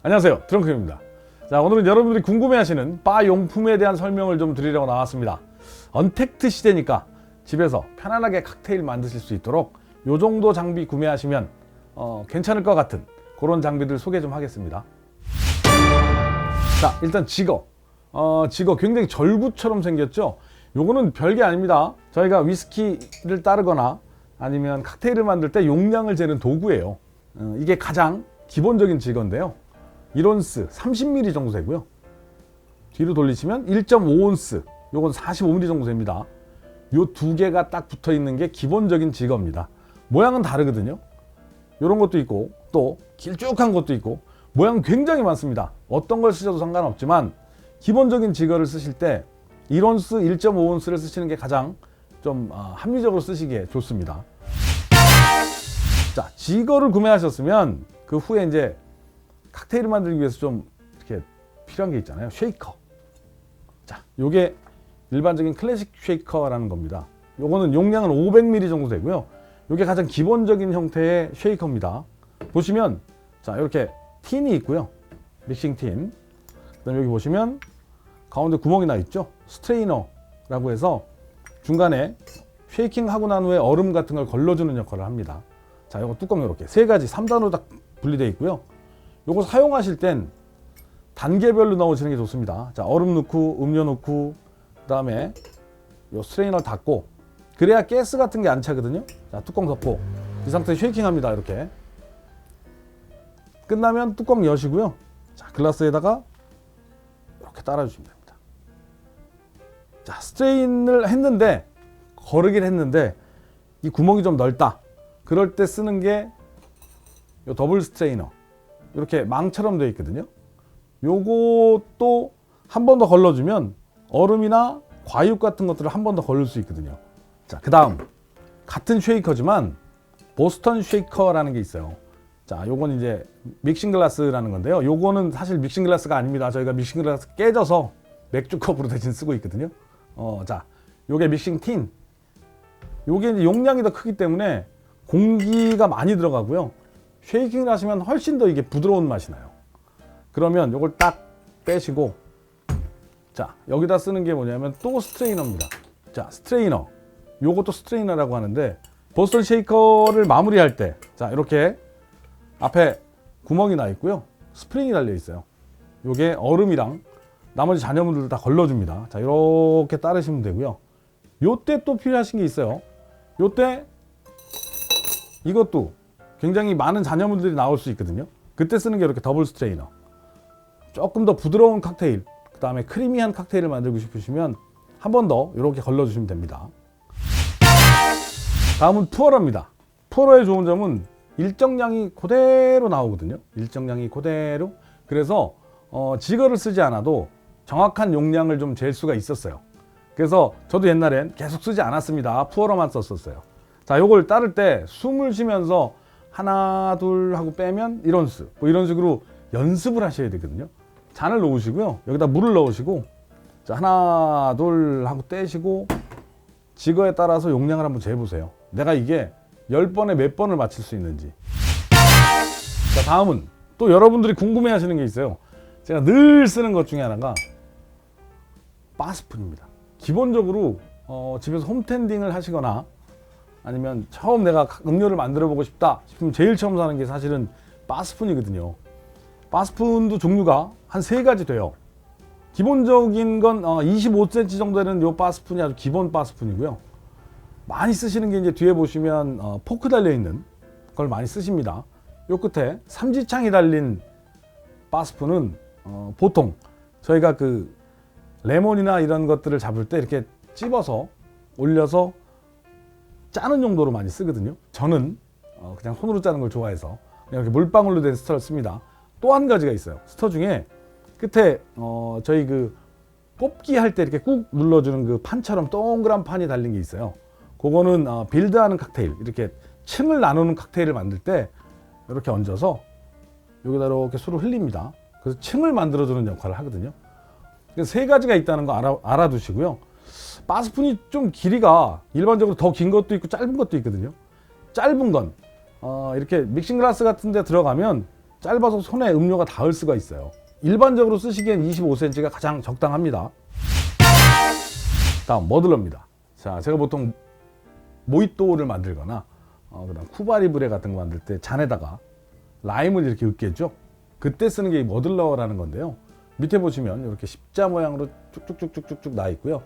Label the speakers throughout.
Speaker 1: 안녕하세요, 드렁크입니다. 자, 오늘은 여러분들이 궁금해하시는 바 용품에 대한 설명을 좀 드리려고 나왔습니다. 언택트 시대니까 집에서 편안하게 칵테일 만드실 수 있도록 요 정도 장비 구매하시면 괜찮을 것 같은 그런 장비들 소개 좀 하겠습니다. 자, 일단 지거. 지거 굉장히 절구처럼 생겼죠. 요거는 별게 아닙니다. 저희가 위스키를 따르거나 아니면 칵테일을 만들 때 용량을 재는 도구예요. 이게 가장 기본적인 지거인데요. 1온스 30ml 정도 되고요. 뒤로 돌리시면 1.5온스, 요건 45ml 정도 됩니다. 요 두 개가 딱 붙어 있는 게 기본적인 지거입니다. 모양은 다르거든요. 요런 것도 있고 또 길쭉한 것도 있고 모양 굉장히 많습니다. 어떤 걸 쓰셔도 상관없지만 기본적인 지거를 쓰실 때 1온스, 1.5온스를 쓰시는 게 가장 좀 합리적으로 쓰시기에 좋습니다. 자, 지거를 구매하셨으면 그 후에 이제 칵테일을 만들기 위해서 좀 이렇게 필요한 게 있잖아요. 쉐이커. 자, 요게 일반적인 클래식 쉐이커라는 겁니다. 요거는 용량은 500ml 정도 되고요. 요게 가장 기본적인 형태의 쉐이커입니다. 보시면 자, 이렇게 틴이 있고요. 믹싱 틴. 그다음에 여기 보시면 가운데 구멍이 나 있죠. 스트레이너라고 해서 중간에 쉐이킹 하고 난 후에 얼음 같은 걸 걸러주는 역할을 합니다. 자, 요거 뚜껑 이렇게 세 가지 3단으로 딱 분리되어 있고요. 요거 사용하실 땐 단계별로 넣으시는 게 좋습니다. 자, 얼음 넣고 음료 넣고 그다음에 요 스트레이너 닫고 그래야 가스 같은 게 안 차거든요. 자, 뚜껑 덮고 이 상태에 쉐이킹 합니다. 이렇게 끝나면 뚜껑 여시고요. 자, 글라스에다가 이렇게 따라 주시면 됩니다. 자, 스트레인을 했는데 거르긴 했는데 이 구멍이 좀 넓다. 그럴 때 쓰는 게 요 더블 스트레이너. 이렇게 망처럼 되어 있거든요. 요것도 한 번 더 걸러주면 얼음이나 과육 같은 것들을 한 번 더 걸릴 수 있거든요. 자, 그 다음 같은 쉐이커지만 보스턴 쉐이커라는 게 있어요. 자, 요건 이제 믹싱 글라스라는 건데요. 요거는 사실 믹싱 글라스가 아닙니다. 저희가 믹싱 글라스 깨져서 맥주컵으로 대신 쓰고 있거든요. 자, 요게 믹싱 틴. 요게 이제 용량이 더 크기 때문에 공기가 많이 들어가고요. 쉐이킹을 하시면 훨씬 더 이게 부드러운 맛이 나요. 그러면 요걸 딱 빼시고, 자, 여기다 쓰는 게 뭐냐면 또 스트레이너입니다. 자, 스트레이너. 요것도 스트레이너라고 하는데 보스턴 쉐이커를 마무리할 때, 자, 이렇게 앞에 구멍이 나 있고요. 스프링이 달려 있어요. 요게 얼음이랑 나머지 잔여물들을 다 걸러줍니다. 자, 이렇게 따르시면 되고요. 요때 또 필요하신 게 있어요. 요때 이것도 굉장히 많은 잔여물들이 나올 수 있거든요. 그때 쓰는 게 이렇게 더블 스트레이너. 조금 더 부드러운 칵테일, 그 다음에 크리미한 칵테일을 만들고 싶으시면 한 번 더 이렇게 걸러주시면 됩니다. 다음은 푸어러입니다. 푸어러의 좋은 점은 일정량이 그대로 나오거든요. 일정량이 그대로. 그래서 지거를 쓰지 않아도 정확한 용량을 좀 잴 수가 있었어요. 그래서 저도 옛날엔 계속 쓰지 않았습니다. 푸어러만 썼었어요. 자, 요걸 따를 때 숨을 쉬면서 하나 둘 하고 빼면 1온스 뭐 이런 식으로 연습을 하셔야 되거든요. 잔을 놓으시고요. 여기다 물을 넣으시고, 자, 하나 둘 하고 떼시고 지거에 따라서 용량을 한번 재보세요. 내가 이게 10번에 몇 번을 맞출 수 있는지. 자, 다음은 또 여러분들이 궁금해 하시는 게 있어요. 제가 늘 쓰는 것 중에 하나가 바스푼입니다. 기본적으로 집에서 홈텐딩을 하시거나 아니면 처음 내가 음료를 만들어 보고 싶다 싶으면 제일 처음 사는 게 사실은 바스푼이거든요. 바스푼도 종류가 한 3가지 돼요. 기본적인 건 25cm 정도 되는 요 바스푼이 아주 기본 바스푼이고요. 많이 쓰시는 게 이제 뒤에 보시면 포크 달려 있는 걸 많이 쓰십니다. 요 끝에 삼지창이 달린 바스푼은 보통 저희가 그 레몬이나 이런 것들을 잡을 때 이렇게 찝어서 올려서 짜는 용도로 많이 쓰거든요. 저는 그냥 손으로 짜는 걸 좋아해서 그냥 이렇게 물방울로 된 스터를 씁니다. 또 한 가지가 있어요. 스터 중에 끝에 저희 그 뽑기 할 때 이렇게 꾹 눌러주는 그 판처럼 동그란 판이 달린 게 있어요. 그거는 빌드하는 칵테일, 이렇게 층을 나누는 칵테일을 만들 때 이렇게 얹어서 여기다 이렇게 술을 흘립니다. 그래서 층을 만들어주는 역할을 하거든요. 그래서 3가지가 있다는 거 알아두시고요. 바스푼이 좀 길이가 일반적으로 더 긴 것도 있고 짧은 것도 있거든요. 짧은 건 이렇게 믹싱 글라스 같은 데 들어가면 짧아서 손에 음료가 닿을 수가 있어요. 일반적으로 쓰시기엔 25cm가 가장 적당합니다. 다음 머들러입니다. 자, 제가 보통 모히또를 만들거나 그다음 쿠바리브레 같은 거 만들 때 잔에다가 라임을 이렇게 읊겠죠. 그때 쓰는 게 이 머들러라는 건데요. 밑에 보시면 이렇게 십자 모양으로 쭉쭉쭉쭉쭉 나 있고요.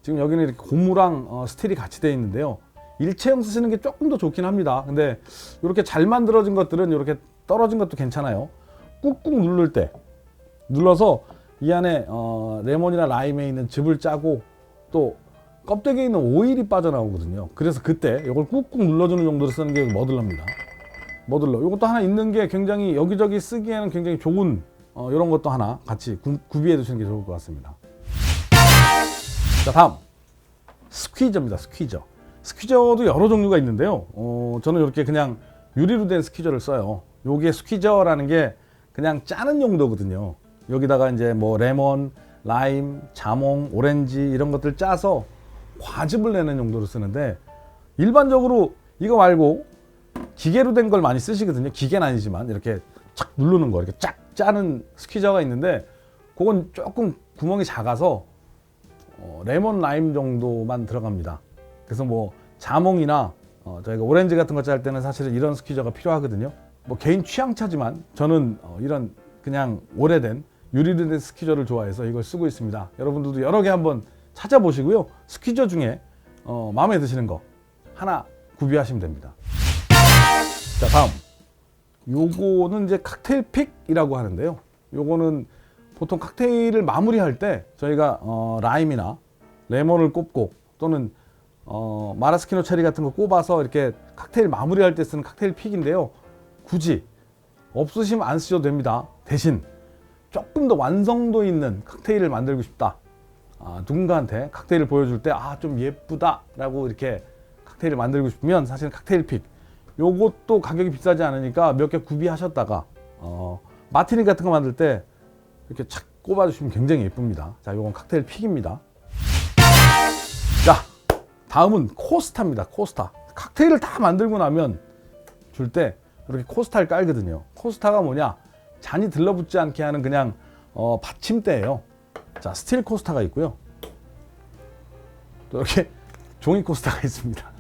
Speaker 1: 지금 여기는 이렇게 고무랑 스틸이 같이 되어 있는데요. 일체형 쓰시는 게 조금 더 좋긴 합니다. 근데 이렇게 잘 만들어진 것들은 이렇게 떨어진 것도 괜찮아요. 꾹꾹 누를 때 눌러서 이 안에 레몬이나 라임에 있는 즙을 짜고 또 껍데기에 있는 오일이 빠져나오거든요. 그래서 그때 이걸 꾹꾹 눌러주는 용도로 쓰는 게 머들러입니다. 머들러 이것도 하나 있는 게 굉장히 여기저기 쓰기에는 굉장히 좋은 이런 것도 하나 같이 구비해 두시는 게 좋을 것 같습니다. 자, 다음 스퀴저입니다. 스퀴저. 스퀴저도 여러 종류가 있는데요. 저는 이렇게 그냥 유리로 된 스퀴저를 써요. 요게 스퀴저라는 게 그냥 짜는 용도거든요. 여기다가 이제 뭐 레몬, 라임, 자몽, 오렌지 이런 것들 짜서 과즙을 내는 용도로 쓰는데, 일반적으로 이거 말고 기계로 된 걸 많이 쓰시거든요. 기계는 아니지만 이렇게 착 누르는 거, 이렇게 쫙 짜는 스퀴저가 있는데 그건 조금 구멍이 작아서 레몬, 라임 정도만 들어갑니다. 그래서 뭐 자몽이나 저희가 오렌지 같은 거 짤 때는 사실은 이런 스퀴저가 필요하거든요. 뭐 개인 취향차지만 저는 이런 그냥 오래된 유리로 된 스퀴저를 좋아해서 이걸 쓰고 있습니다. 여러분들도 여러 개 한번 찾아보시고요. 스퀴저 중에 마음에 드시는 거 하나 구비하시면 됩니다. 자, 다음 요거는 이제 칵테일 픽이라고 하는데요. 요거는 보통 칵테일을 마무리할 때 저희가 라임이나 레몬을 꼽고 또는 마라스키노 체리 같은 거 꼽아서 이렇게 칵테일 마무리할 때 쓰는 칵테일 픽인데요. 굳이 없으시면 안 쓰셔도 됩니다. 대신 조금 더 완성도 있는 칵테일을 만들고 싶다, 누군가한테 칵테일을 보여줄 때 좀 예쁘다 라고 이렇게 칵테일을 만들고 싶으면 사실은 칵테일 픽 요것도 가격이 비싸지 않으니까 몇 개 구비하셨다가 마티니 같은 거 만들 때 이렇게 착 꼽아주시면 굉장히 예쁩니다. 자, 요건 칵테일 픽입니다. 자, 다음은 코스타입니다. 코스타. 칵테일을 다 만들고 나면 줄 때 이렇게 코스타를 깔거든요. 코스타가 뭐냐? 잔이 들러붙지 않게 하는 그냥 받침대예요. 자, 스틸 코스타가 있고요. 또 이렇게 종이 코스타가 있습니다.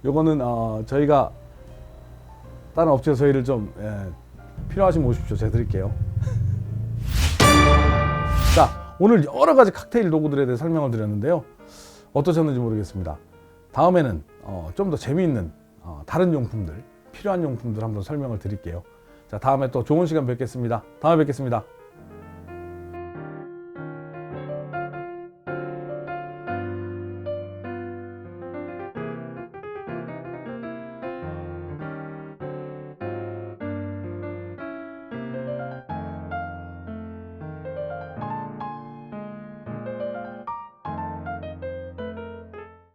Speaker 1: 요거는 저희가 다른 업체에서 저희를 좀 필요하시면 오십시오. 제가 드릴게요. 자, 오늘 여러 가지 칵테일 도구들에 대해 설명을 드렸는데요. 어떠셨는지 모르겠습니다. 다음에는 좀 더 재미있는 다른 용품들, 필요한 용품들 한번 설명을 드릴게요. 자, 다음에 또 좋은 시간 뵙겠습니다. 다음에 뵙겠습니다.